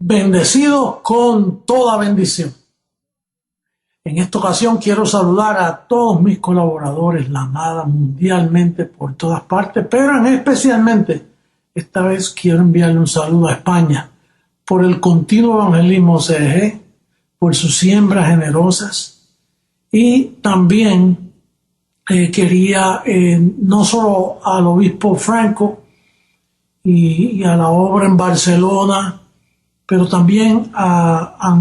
Bendecidos con toda bendición. En esta ocasión quiero saludar a todos mis colaboradores, la amada mundialmente por todas partes, pero especialmente esta vez quiero enviarle un saludo a España por el continuo evangelismo CG, por sus siembras generosas, y también quería no solo al obispo Franco y a la obra en Barcelona, pero también a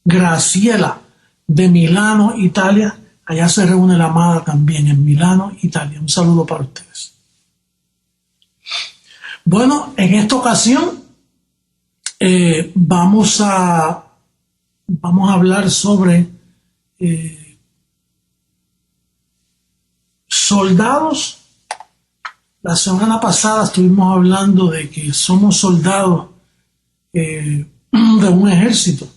Graciela de Milano, Italia. Allá se reúne la amada también en Milano, Italia. Un saludo para ustedes. Bueno, en esta ocasión vamos a hablar sobre soldados. La semana pasada estuvimos hablando de que somos soldados de un ejército.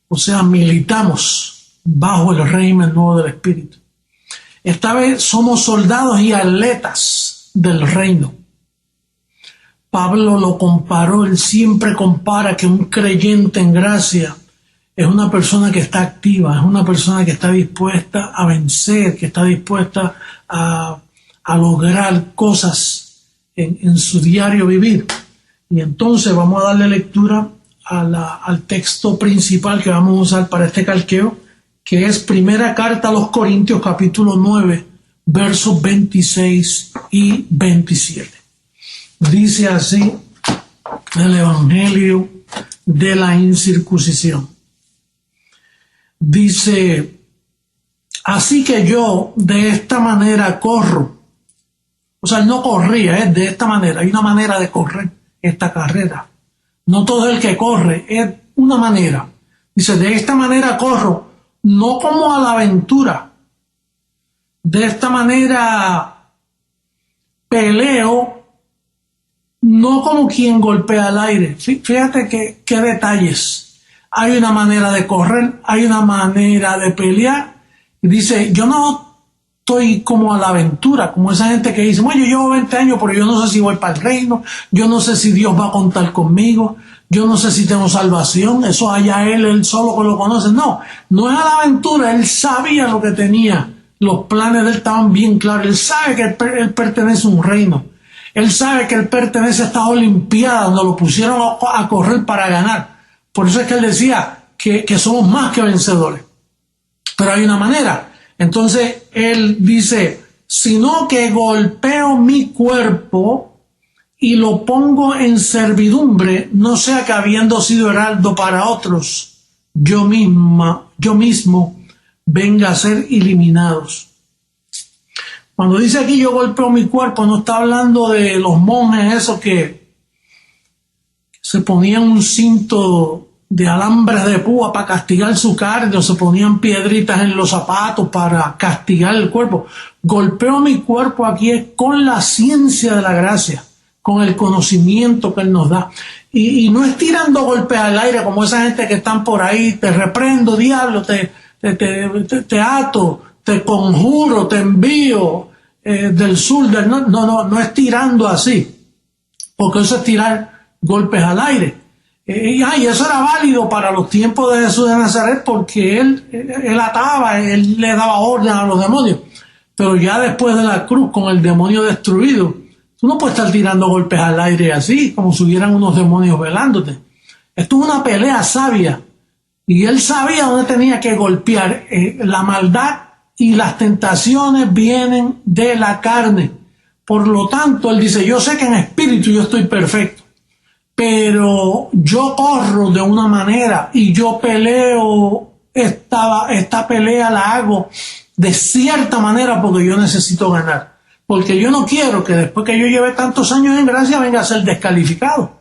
O sea, militamos bajo el régimen nuevo del Espíritu. Esta vez somos soldados y atletas del reino. Pablo lo comparó, él siempre compara que un creyente en gracia es una persona que está activa, es una persona que está dispuesta a vencer, que está dispuesta a lograr cosas en su diario vivir. Y entonces vamos a darle lectura al texto principal que vamos a usar para este calqueo, que es Primera Carta a los Corintios, capítulo 9, versos 26 y 27. Dice así el Evangelio de la incircuncisión. Dice: así que yo de esta manera corro. O sea, él no corría, de esta manera. Hay una manera de correr esta carrera. No todo el que corre, es una manera. Dice: de esta manera corro, no como a la aventura. De esta manera peleo, no como quien golpea al aire. Fíjate qué detalles. Hay una manera de correr, hay una manera de pelear. Y dice: yo no estoy como a la aventura, como esa gente que dice: bueno, yo llevo 20 años, pero yo no sé si voy para el reino, yo no sé si Dios va a contar conmigo, yo no sé si tengo salvación, eso allá él solo que lo conoce. No es a la aventura, él sabía lo que tenía, los planes de él estaban bien claros, él sabe que él pertenece a un reino, él sabe que él pertenece a esta olimpiada donde lo pusieron a correr para ganar. Por eso es que él decía que somos más que vencedores, pero hay una manera. Entonces él dice: sino que golpeo mi cuerpo y lo pongo en servidumbre, no sea que habiendo sido heraldo para otros, yo mismo venga a ser eliminados. Cuando dice aquí yo golpeo mi cuerpo, no está hablando de los monjes esos que se ponían un cinto de alambres de púa para castigar su carne, o se ponían piedritas en los zapatos para castigar el cuerpo. Golpeo mi cuerpo aquí es con la ciencia de la gracia, con el conocimiento que él nos da. Y no es tirando golpes al aire como esa gente que están por ahí: te reprendo, diablo, te ato, te conjuro, te envío del sur, no es tirando así, porque eso es tirar golpes al aire. Y eso era válido para los tiempos de Jesús de Nazaret, porque él ataba, él le daba orden a los demonios. Pero ya después de la cruz, con el demonio destruido, tú no puedes estar tirando golpes al aire así, como si hubieran unos demonios velándote. Esto es una pelea sabia, y él sabía dónde tenía que golpear. La maldad y las tentaciones vienen de la carne. Por lo tanto, él dice: yo sé que en espíritu yo estoy perfecto, pero yo corro de una manera y yo peleo, esta pelea la hago de cierta manera porque yo necesito ganar. Porque yo no quiero que después que yo lleve tantos años en gracia venga a ser descalificado,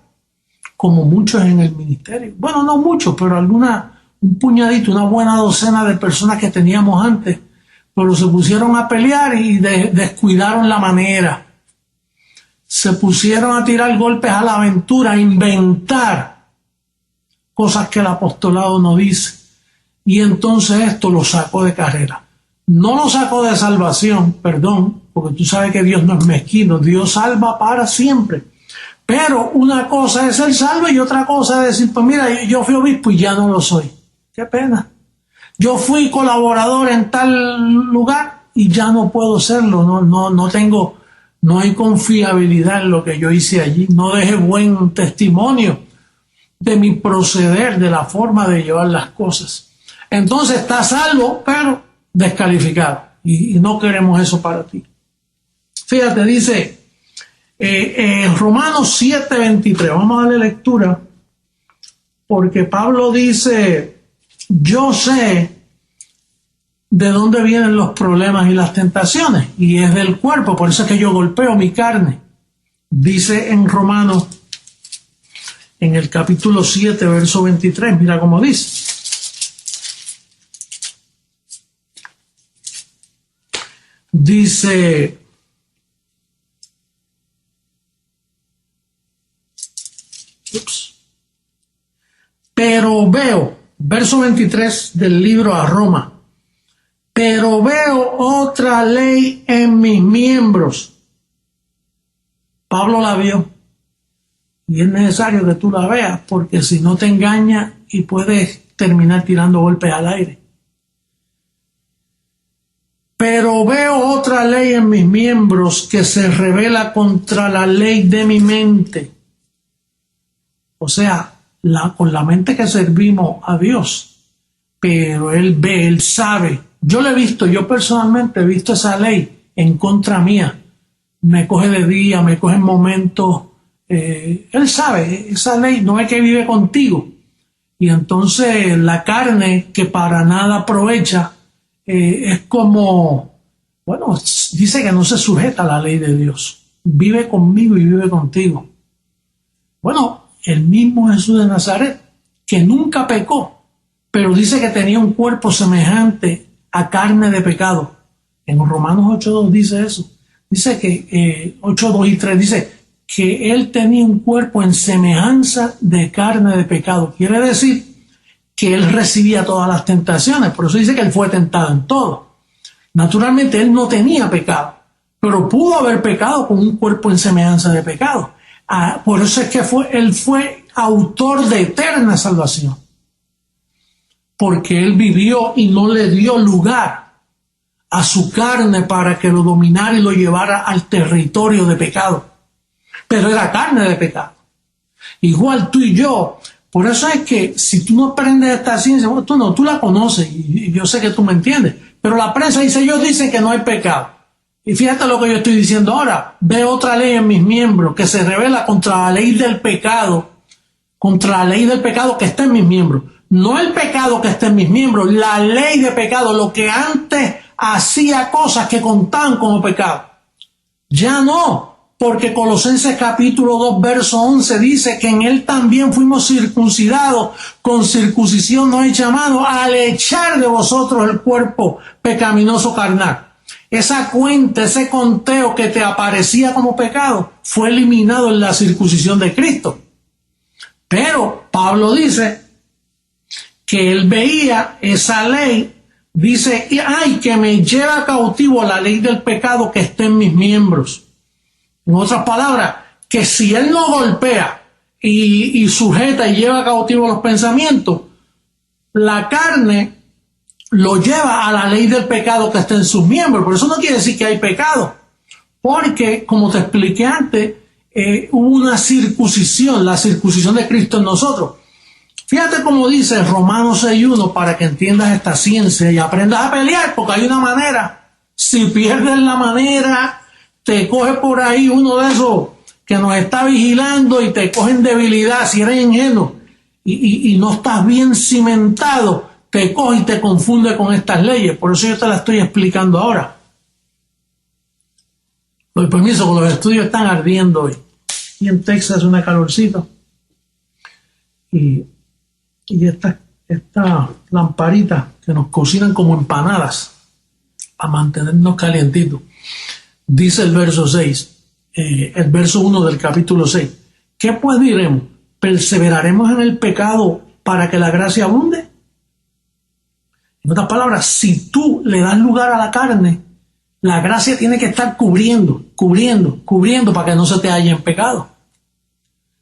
como muchos en el ministerio. Bueno, no muchos, pero un puñadito, una buena docena de personas que teníamos antes, pero se pusieron a pelear y descuidaron la manera. Se pusieron a tirar golpes a la aventura, a inventar cosas que el apostolado no dice. Y entonces esto lo sacó de carrera. No lo sacó de salvación, perdón, porque tú sabes que Dios no es mezquino, Dios salva para siempre. Pero una cosa es ser salvo y otra cosa es decir, pues mira, yo fui obispo y ya no lo soy. Qué pena. Yo fui colaborador en tal lugar y ya no puedo serlo, no hay confiabilidad en lo que yo hice allí, no dejé buen testimonio de mi proceder, de la forma de llevar las cosas. Entonces estás salvo, pero descalificado, y no queremos eso para ti. Fíjate, dice Romanos 7:23, vamos a darle lectura, porque Pablo dice, yo sé de dónde vienen los problemas y las tentaciones, y es del cuerpo, por eso es que yo golpeo mi carne. Dice en Romanos, en el capítulo 7, verso 23, mira cómo dice. Dice, pero veo, verso 23 del libro a Roma, pero veo otra ley en mis miembros. Pablo la vio. Y es necesario que tú la veas, porque si no te engaña y puedes terminar tirando golpes al aire. Pero veo otra ley en mis miembros que se revela contra la ley de mi mente. O sea, con la mente que servimos a Dios. Pero Él ve, Él sabe. Yo lo he visto, yo personalmente he visto esa ley en contra mía. Me coge de día, me coge en momentos. Él sabe, esa ley no es que vive contigo. Y entonces la carne, que para nada aprovecha, es como, bueno, dice que no se sujeta a la ley de Dios. Vive conmigo y vive contigo. Bueno, el mismo Jesús de Nazaret, que nunca pecó, pero dice que tenía un cuerpo semejante a carne de pecado. En Romanos 8:2 dice eso. Dice que 8:2 y 3 dice que él tenía un cuerpo en semejanza de carne de pecado. Quiere decir que él recibía todas las tentaciones. Por eso dice que él fue tentado en todo. Naturalmente él no tenía pecado, pero pudo haber pecado con un cuerpo en semejanza de pecado. Por eso es que él fue autor de eterna salvación. Porque él vivió y no le dio lugar a su carne para que lo dominara y lo llevara al territorio de pecado. Pero era carne de pecado. Igual tú y yo. Por eso es que si tú no aprendes esta ciencia, bueno, tú la conoces y yo sé que tú me entiendes. Pero la prensa dice, ellos dicen que no hay pecado. Y fíjate lo que yo estoy diciendo ahora. Ve otra ley en mis miembros que se revela contra la ley del pecado. Contra la ley del pecado que está en mis miembros. No el pecado que está en mis miembros, la ley de pecado, lo que antes hacía cosas que contaban como pecado. Ya no, porque Colosenses capítulo 2, verso 11 dice que en él también fuimos circuncidados, con circuncisión no hecha mano, al echar de vosotros el cuerpo pecaminoso carnal. Esa cuenta, ese conteo que te aparecía como pecado, fue eliminado en la circuncisión de Cristo. Pero Pablo dice que él veía esa ley, dice, ay, que me lleva cautivo la ley del pecado que está en mis miembros. En otras palabras, que si él no golpea y sujeta y lleva cautivo los pensamientos, la carne lo lleva a la ley del pecado que está en sus miembros. Pero eso no quiere decir que hay pecado, porque, como te expliqué antes, hubo una circuncisión, la circuncisión de Cristo en nosotros. Fíjate cómo dice Romanos 6:1 para que entiendas esta ciencia y aprendas a pelear, porque hay una manera. Si pierdes la manera, te coge por ahí uno de esos que nos está vigilando y te cogen debilidad. Si eres ingenuo y no estás bien cimentado, te coge y te confunde con estas leyes. Por eso yo te las estoy explicando ahora. Doy permiso, que los estudios están ardiendo hoy. Y en Texas una calorcito. Y esta lamparita que nos cocinan como empanadas para mantenernos calientitos. Dice el verso 6, el verso 1 del capítulo 6. ¿Qué pues diremos? ¿Perseveraremos en el pecado para que la gracia abunde? En otras palabras, si tú le das lugar a la La gracia tiene que estar cubriendo para que no se te haya en pecado.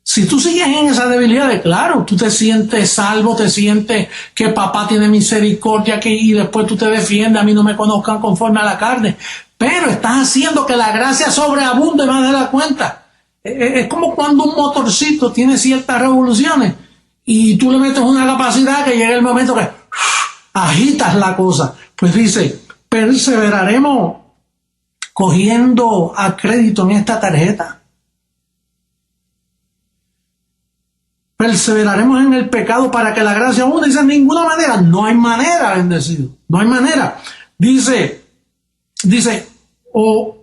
Si tú sigues en esa debilidad, claro, tú te sientes salvo, te sientes que papá tiene misericordia, y después tú te defiendes, a mí no me conozcan conforme a la carne. Pero estás haciendo que la gracia sobreabunde más de la cuenta. Es como cuando un motorcito tiene ciertas revoluciones y tú le metes una capacidad que llega el momento que agitas la cosa. Pues dice, perseveraremos cogiendo a crédito en esta tarjeta. Perseveraremos en el pecado para que la gracia abunde. Dice, de ninguna manera. No hay manera, bendecido. No hay manera. Dice,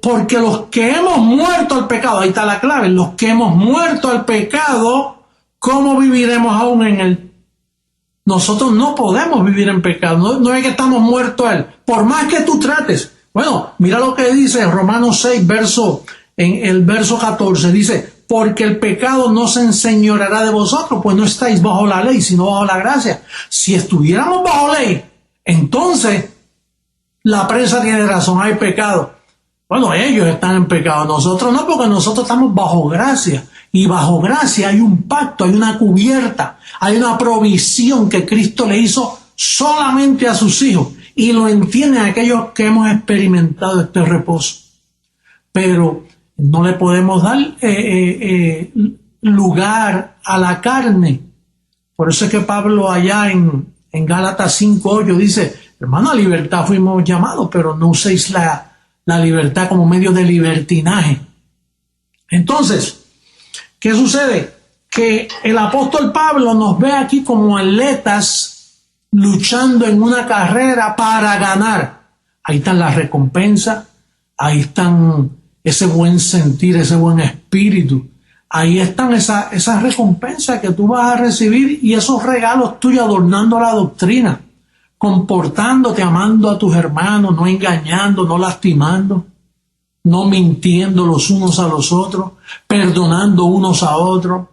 porque los que hemos muerto al pecado, ahí está la clave, los que hemos muerto al pecado, ¿cómo viviremos aún en él? Nosotros no podemos vivir en pecado. No es que estamos muertos a él. Por más que tú trates. Bueno, mira lo que dice Romanos 6, en el verso 14. Dice, porque el pecado no se enseñoreará de vosotros, pues no estáis bajo la ley, sino bajo la gracia. Si estuviéramos bajo ley, entonces la prensa tiene razón, hay pecado. Bueno, ellos están en pecado, nosotros no, porque nosotros estamos bajo gracia. Y bajo gracia hay un pacto, hay una cubierta, hay una provisión que Cristo le hizo solamente a sus hijos. Y lo entienden aquellos que hemos experimentado este reposo. Pero no le podemos dar lugar a la carne. Por eso es que Pablo allá en Gálatas 5:8 dice, hermano, a libertad fuimos llamados, pero no uséis la libertad como medio de libertinaje. Entonces, ¿qué sucede? Que el apóstol Pablo nos ve aquí como atletas luchando en una carrera para ganar. Ahí están las recompensas, ahí están ese buen sentir, ese buen espíritu. Ahí están esas recompensas que tú vas a recibir y esos regalos tuyos adornando la doctrina, comportándote, amando a tus hermanos, no engañando, no lastimando, no mintiendo los unos a los otros, perdonando unos a otros,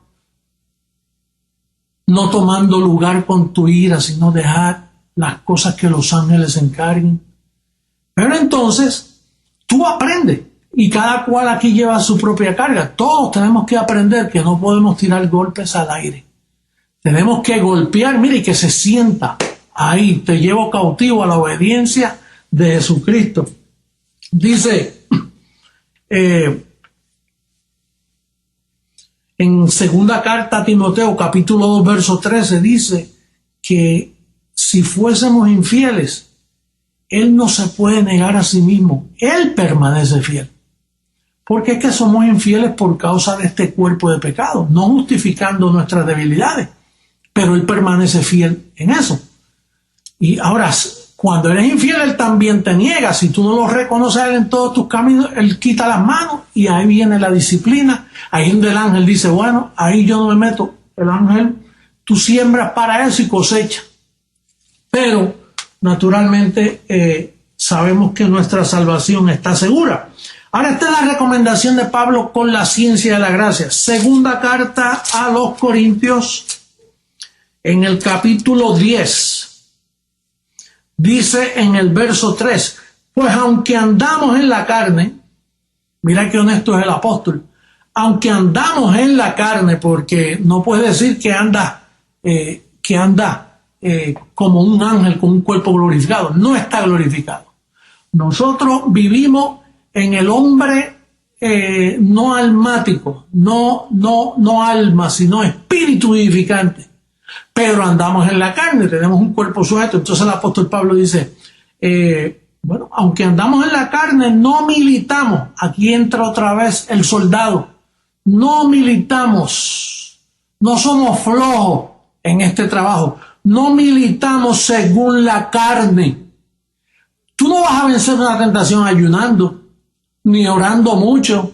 no tomando lugar con tu ira, sino dejar las cosas que los ángeles encarguen. Pero entonces, tú aprendes. Y cada cual aquí lleva su propia carga. Todos tenemos que aprender que no podemos tirar golpes al aire. Tenemos que golpear, mire, y que se sienta ahí. Te llevo cautivo a la obediencia de Jesucristo. Dice en segunda carta a Timoteo, capítulo 2, verso 13, dice que si fuésemos infieles, Él no se puede negar a sí mismo. Él permanece fiel. Porque es que somos infieles por causa de este cuerpo de pecado, no justificando nuestras debilidades, pero Él permanece fiel en eso. Y ahora, cuando eres infiel, Él también te niega. Si tú no lo reconoces a Él en todos tus caminos, Él quita las manos y ahí viene la disciplina. Ahí donde el ángel dice, bueno, ahí yo no me meto. El ángel, tú siembras para eso y cosecha. Pero, naturalmente, sabemos que nuestra salvación está segura. Ahora, esta es la recomendación de Pablo con la ciencia de la gracia. Segunda carta a los Corintios, en el capítulo 10, dice en el verso 3, pues aunque andamos en la carne, mira qué honesto es el apóstol, aunque andamos en la carne, porque no puede decir que anda como un ángel con un cuerpo glorificado, no está glorificado. Nosotros vivimos en el hombre no almático, no alma, sino espíritu vivificante. Pero andamos en la carne, tenemos un cuerpo sujeto. Entonces el apóstol Pablo dice, bueno, aunque andamos en la carne, no militamos. Aquí entra otra vez el soldado. No militamos, no somos flojos en este trabajo. No militamos según la carne. Tú no vas a vencer una tentación ayunando, ni orando mucho,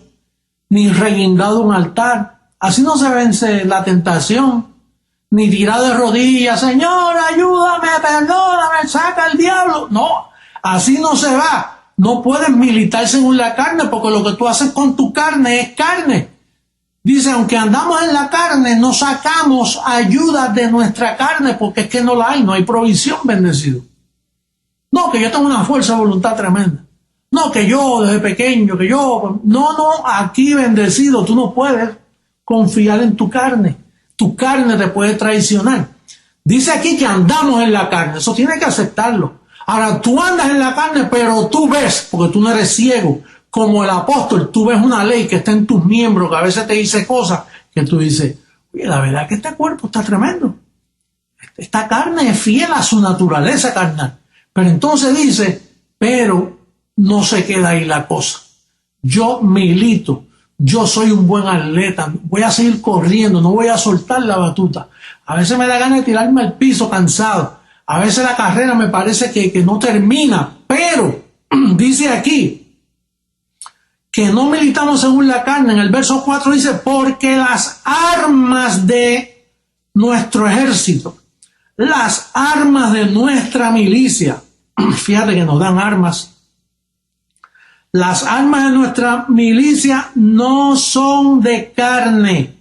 ni reguindado un altar. Así no se vence la tentación, ni tirado de rodillas, Señor, ayúdame, perdóname, saca el diablo. No, así no se va. No puedes militar según la carne, porque lo que tú haces con tu carne es carne. Dice, aunque andamos en la carne, no sacamos ayuda de nuestra carne, porque es que no hay provisión, bendecido. No, que yo tengo una fuerza de voluntad tremenda. No, que yo desde pequeño, que yo... No, aquí bendecido, tú no puedes confiar en tu carne. Tu carne te puede traicionar. Dice aquí que andamos en la carne, eso tienes que aceptarlo. Ahora, tú andas en la carne, pero tú ves, porque tú no eres ciego, como el apóstol, tú ves una ley que está en tus miembros, que a veces te dice cosas que tú dices, oye, la verdad es que este cuerpo está tremendo. Esta carne es fiel a su naturaleza carnal. Pero entonces dice, pero no se queda ahí la cosa. Yo milito, yo soy un buen atleta, voy a seguir corriendo, no voy a soltar la batuta. A veces me da ganas de tirarme al piso cansado. A veces la carrera me parece que no termina, pero dice aquí que no militamos según la carne. En el verso 4 dice, porque las armas de nuestro ejército, las armas de nuestra milicia, fíjate que nos dan armas. Las armas de nuestra milicia no son de carne,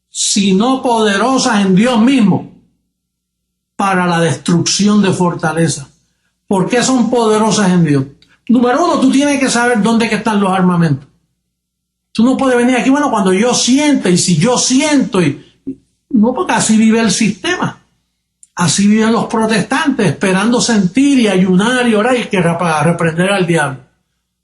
sino poderosas en Dios mismo para la destrucción de fortaleza. ¿Por qué son poderosas en Dios? Número uno, tú tienes que saber dónde que están los armamentos. Tú no puedes venir aquí, bueno, cuando yo siento, y si yo siento, y no, porque así vive el sistema. Así viven los protestantes, esperando sentir y ayunar y orar y que para reprender al diablo.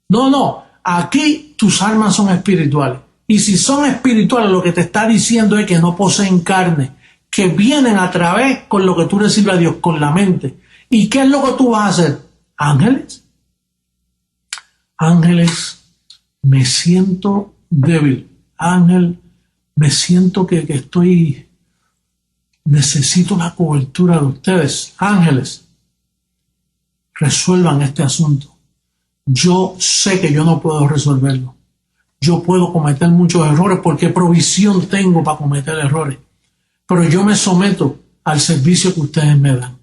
No, aquí tus armas son espirituales. Y si son espirituales, lo que te está diciendo es que no poseen carne, que vienen a través con lo que tú recibes a Dios, con la mente. ¿Y qué es lo que tú vas a hacer? Ángeles. Ángeles, me siento débil. Ángel, me siento que estoy... Necesito la cobertura de ustedes. Ángeles, resuelvan este asunto. Yo sé que yo no puedo resolverlo. Yo puedo cometer muchos errores porque provisión tengo para cometer errores. Pero yo me someto al servicio que ustedes me dan.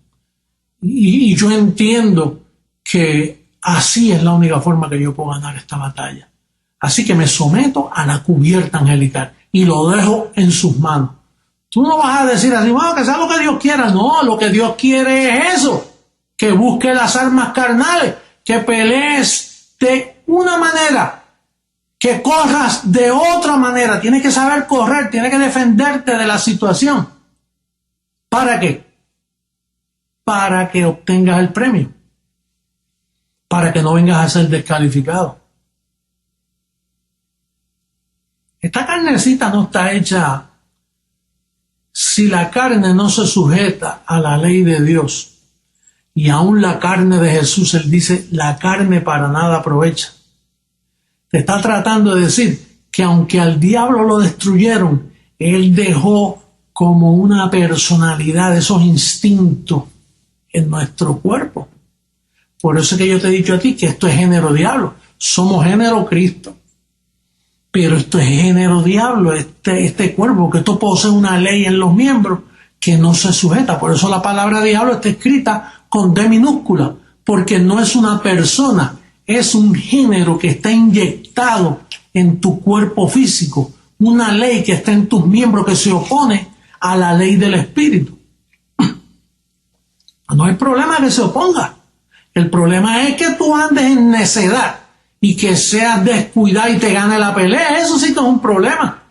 Y yo entiendo que así es la única forma que yo puedo ganar esta batalla. Así que me someto a la cubierta angelical y lo dejo en sus manos. Tú no vas a decir así, bueno, que sea lo que Dios quiera. No, lo que Dios quiere es eso. Que busque las armas carnales, que pelees de una manera, que corras de otra manera. Tienes que saber correr, tienes que defenderte de la situación. ¿Para qué? Para que obtengas el premio. Para que no vengas a ser descalificado. Esta carnecita no está hecha... Si la carne no se sujeta a la ley de Dios, y aún la carne de Jesús, él dice, la carne para nada aprovecha. Te está tratando de decir que aunque al diablo lo destruyeron, él dejó como una personalidad, esos instintos en nuestro cuerpo. Por eso es que yo te he dicho a ti que esto es género diablo. Somos género Cristo. Pero esto es género diablo, este cuerpo, que esto posee una ley en los miembros que no se sujeta. Por eso la palabra diablo está escrita con D minúscula, porque no es una persona, es un género que está inyectado en tu cuerpo físico, una ley que está en tus miembros que se opone a la ley del espíritu. No hay problema que se oponga. El problema es que tú andes en necedad y que seas descuidado y te gane la pelea. Eso sí que es un problema.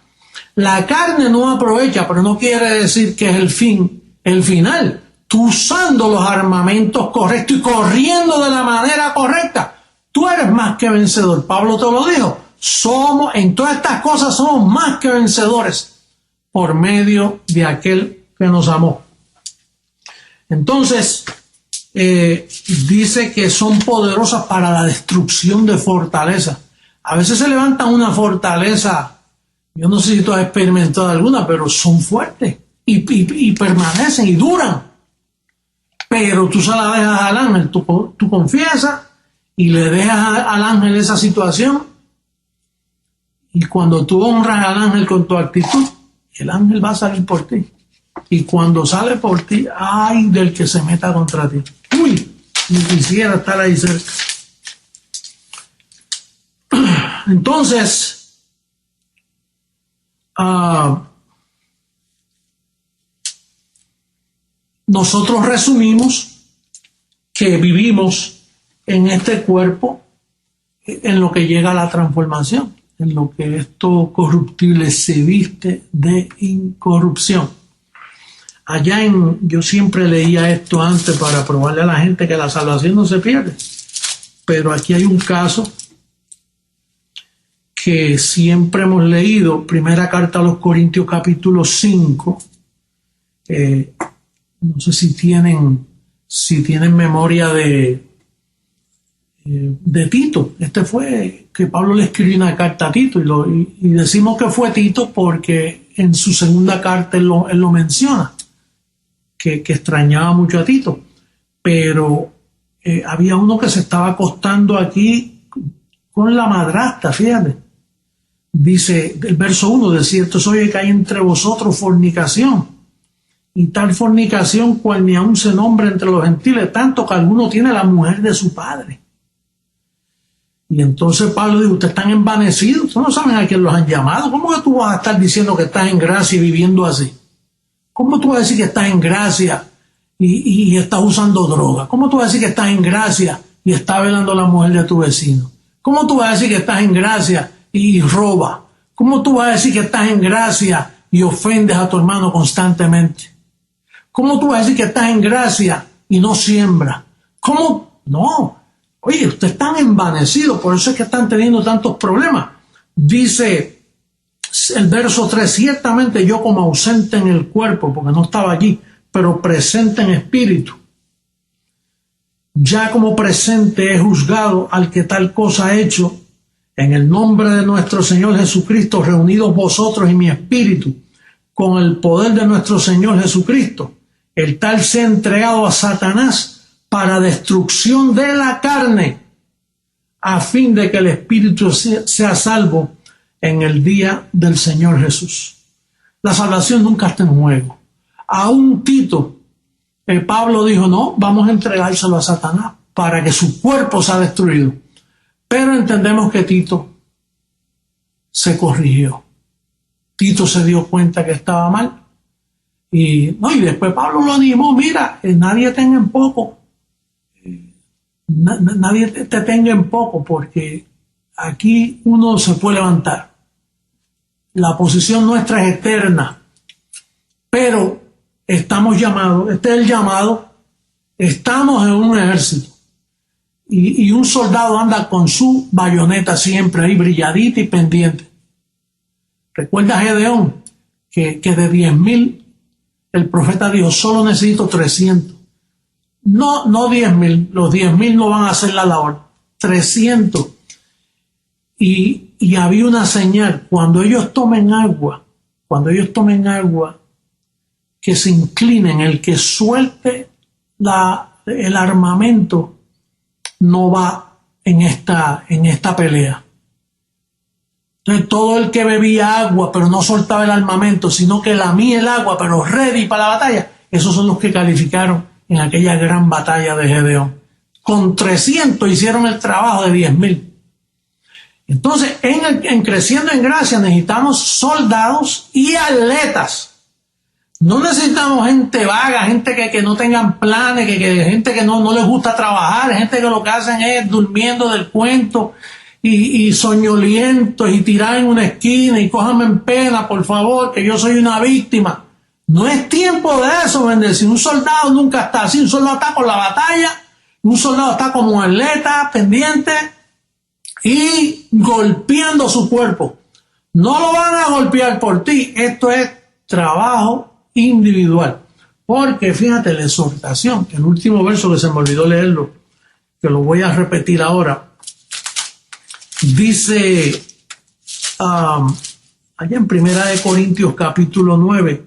La carne no aprovecha, pero no quiere decir que es el final. Tú usando los armamentos correctos y corriendo de la manera correcta, tú eres más que vencedor. Pablo te lo dijo. En todas estas cosas somos más que vencedores por medio de aquel que nos amó. Entonces, dice que son poderosas para la destrucción de fortalezas. A veces se levanta una fortaleza, yo no sé si tú has experimentado alguna, pero son fuertes y permanecen y duran. Pero tú se la dejas al ángel, tú confiesas y le dejas al ángel esa situación. Y cuando tú honras al ángel con tu actitud, el ángel va a salir por ti. Y cuando sale por ti, ay del que se meta contra ti. Uy, ni quisiera estar ahí cerca. Entonces, nosotros resumimos que vivimos en este cuerpo en lo que llega a la transformación, en lo que esto corruptible se viste de incorrupción. Yo siempre leía esto antes para probarle a la gente que la salvación no se pierde, pero aquí hay un caso que siempre hemos leído, primera carta a los Corintios capítulo 5, no sé si tienen memoria de Tito. Este fue que Pablo le escribió una carta a Tito y decimos que fue Tito porque en su segunda carta él lo menciona, que extrañaba mucho a Tito, pero había uno que se estaba acostando aquí con la madrastra, fíjate. Dice el verso 1, de cierto soy que hay entre vosotros fornicación, y tal fornicación cual ni aun se nombra entre los gentiles, tanto que alguno tiene la mujer de su padre. Y entonces Pablo dice, ustedes están envanecidos, ustedes no saben a quién los han llamado. ¿Cómo que tú vas a estar diciendo que estás en gracia y viviendo así? ¿Cómo tú vas a decir que estás en gracia y estás usando droga? ¿Cómo tú vas a decir que estás en gracia y estás velando a la mujer de tu vecino? ¿Cómo tú vas a decir que estás en gracia y roba? ¿Cómo tú vas a decir que estás en gracia y ofendes a tu hermano constantemente? ¿Cómo tú vas a decir que estás en gracia y no siembras? ¿Cómo? No. Oye, ustedes están envanecidos, por eso es que están teniendo tantos problemas. Dice el verso 3, ciertamente yo como ausente en el cuerpo, porque no estaba allí, pero presente en espíritu, ya como presente he juzgado al que tal cosa ha hecho, en el nombre de nuestro Señor Jesucristo, reunidos vosotros y mi espíritu, con el poder de nuestro Señor Jesucristo, el tal se ha entregado a Satanás para destrucción de la carne, a fin de que el espíritu sea salvo en el día del Señor Jesús. La salvación nunca está en juego. Aún Tito, Pablo dijo, no, vamos a entregárselo a Satanás para que su cuerpo sea destruido. Pero entendemos que Tito se corrigió. Tito se dio cuenta que estaba mal. Y después Pablo lo animó, mira, nadie tenga en poco. Nadie te tenga en poco, porque aquí uno se puede levantar. La posición nuestra es eterna, pero estamos llamados, este es el llamado, estamos en un ejército y un soldado anda con su bayoneta siempre ahí brilladita y pendiente. Recuerda a Gedeón que de 10,000 el profeta dijo, solo necesito 300. No 10,000, los 10,000 no van a hacer la labor, 300. Y había una señal, cuando ellos tomen agua, que se inclinen, el que suelte el armamento no va en esta pelea. Entonces todo el que bebía agua pero no soltaba el armamento, sino que lamía el agua pero ready para la batalla, esos son los que calificaron en aquella gran batalla de Gedeón. Con 300 hicieron el trabajo de 10,000. Entonces, en Creciendo en Gracia necesitamos soldados y atletas. No necesitamos gente vaga, gente que no tengan planes, gente que no les gusta trabajar, gente que lo que hacen es durmiendo del cuento y soñolientos y tirar en una esquina y cójame en pena, por favor, que yo soy una víctima. No es tiempo de eso, bendecido. Un soldado nunca está así. Un soldado está con la batalla, un soldado está como atleta, pendiente y golpeando su cuerpo. No lo van a golpear por ti. Esto es trabajo individual. Porque fíjate la exhortación, el último verso que se me olvidó leerlo, que lo voy a repetir ahora. Dice allá en 1 Corintios capítulo 9,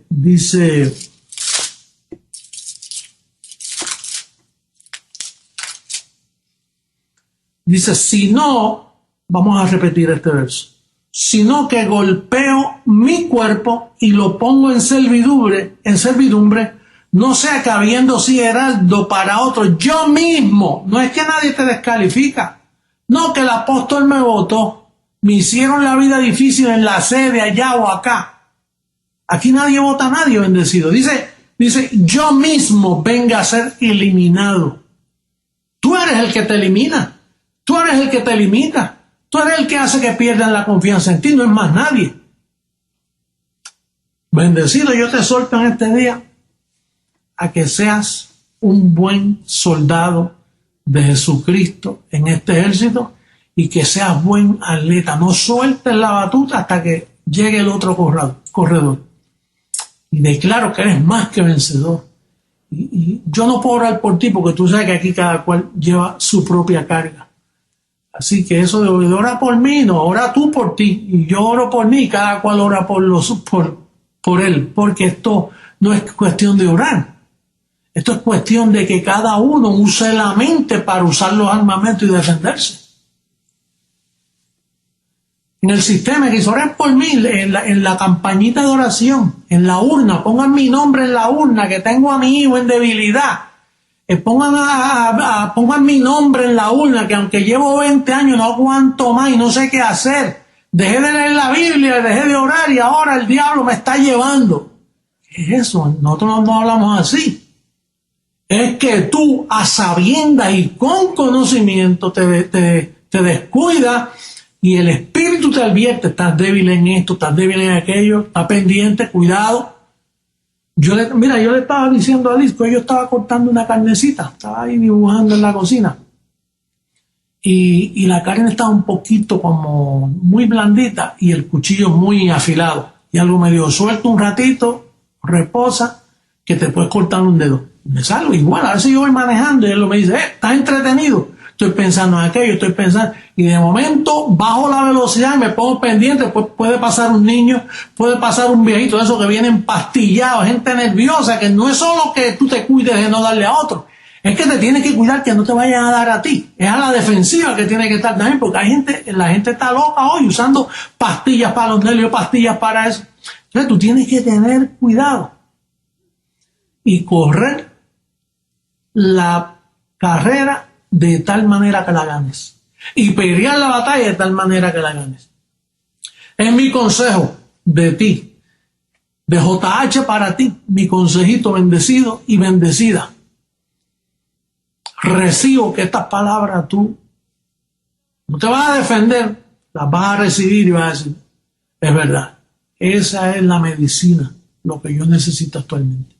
dice, si no, vamos a repetir este verso, sino que golpeo mi cuerpo y lo pongo en servidumbre, no sea que habiendo sido heraldo para otro, yo mismo, no es que nadie te descalifica, no que el apóstol me votó, me hicieron la vida difícil en la sede allá o acá. Aquí nadie vota a nadie, bendecido. Dice, yo mismo venga a ser eliminado. Tú eres el que te elimina. Tú eres el que te limita. Tú eres el que hace que pierdan la confianza en ti, no es más nadie. Bendecido, yo te exhorto en este día a que seas un buen soldado de Jesucristo en este ejército y que seas buen atleta. No sueltes la batuta hasta que llegue el otro corredor. Y declaro que eres más que vencedor. Y yo no puedo orar por ti porque tú sabes que aquí cada cual lleva su propia carga. Así que eso de ora por mí, no, ora tú por ti. Y yo oro por mí, cada cual ora por él. Porque esto no es cuestión de orar. Esto es cuestión de que cada uno use la mente para usar los armamentos y defenderse. En el sistema que oren por mí, en la campañita de oración, en la urna, pongan mi nombre en la urna, que tengo a mi hijo en debilidad. Pongan mi nombre en la urna, que aunque llevo 20 años no aguanto más y no sé qué hacer. Dejé de leer la Biblia, dejé de orar y ahora el diablo me está llevando. ¿Qué es eso? Nosotros no hablamos así. Es que tú, a sabiendas y con conocimiento, te descuidas y el Espíritu te advierte, estás débil en esto, estás débil en aquello, estás pendiente, cuidado. Yo le estaba diciendo a Liz que yo estaba cortando una carnecita, estaba ahí dibujando en la cocina. Y la carne estaba un poquito como muy blandita y el cuchillo muy afilado. Y algo me dijo, suelta un ratito, reposa, que te puedes cortar un dedo. Me salgo igual, a veces yo voy manejando y él me dice, estás entretenido. Estoy pensando en aquello, y de momento bajo la velocidad y me pongo pendiente, pues puede pasar un niño, puede pasar un viejito, eso que viene empastillado, gente nerviosa, que no es solo que tú te cuides de no darle a otro, es que te tienes que cuidar que no te vayan a dar a ti, es a la defensiva que tiene que estar también, porque la gente está loca hoy usando pastillas para los nervios, pastillas para eso. Entonces tú tienes que tener cuidado y correr la carrera de tal manera que la ganes y pelear la batalla de tal manera que la ganes. Es mi consejo de ti, de JH para ti, mi consejito bendecido y bendecida. Recibo que estas palabras tú no te vas a defender, las vas a recibir y vas a decir, es verdad, esa es la medicina, lo que yo necesito actualmente.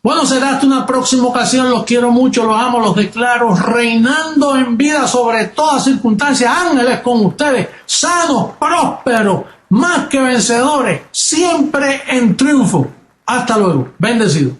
Bueno, será hasta una próxima ocasión. Los quiero mucho, los amo, los declaro reinando en vida sobre todas circunstancias. Ángeles con ustedes, sanos, prósperos, más que vencedores, siempre en triunfo. Hasta luego. Bendecido.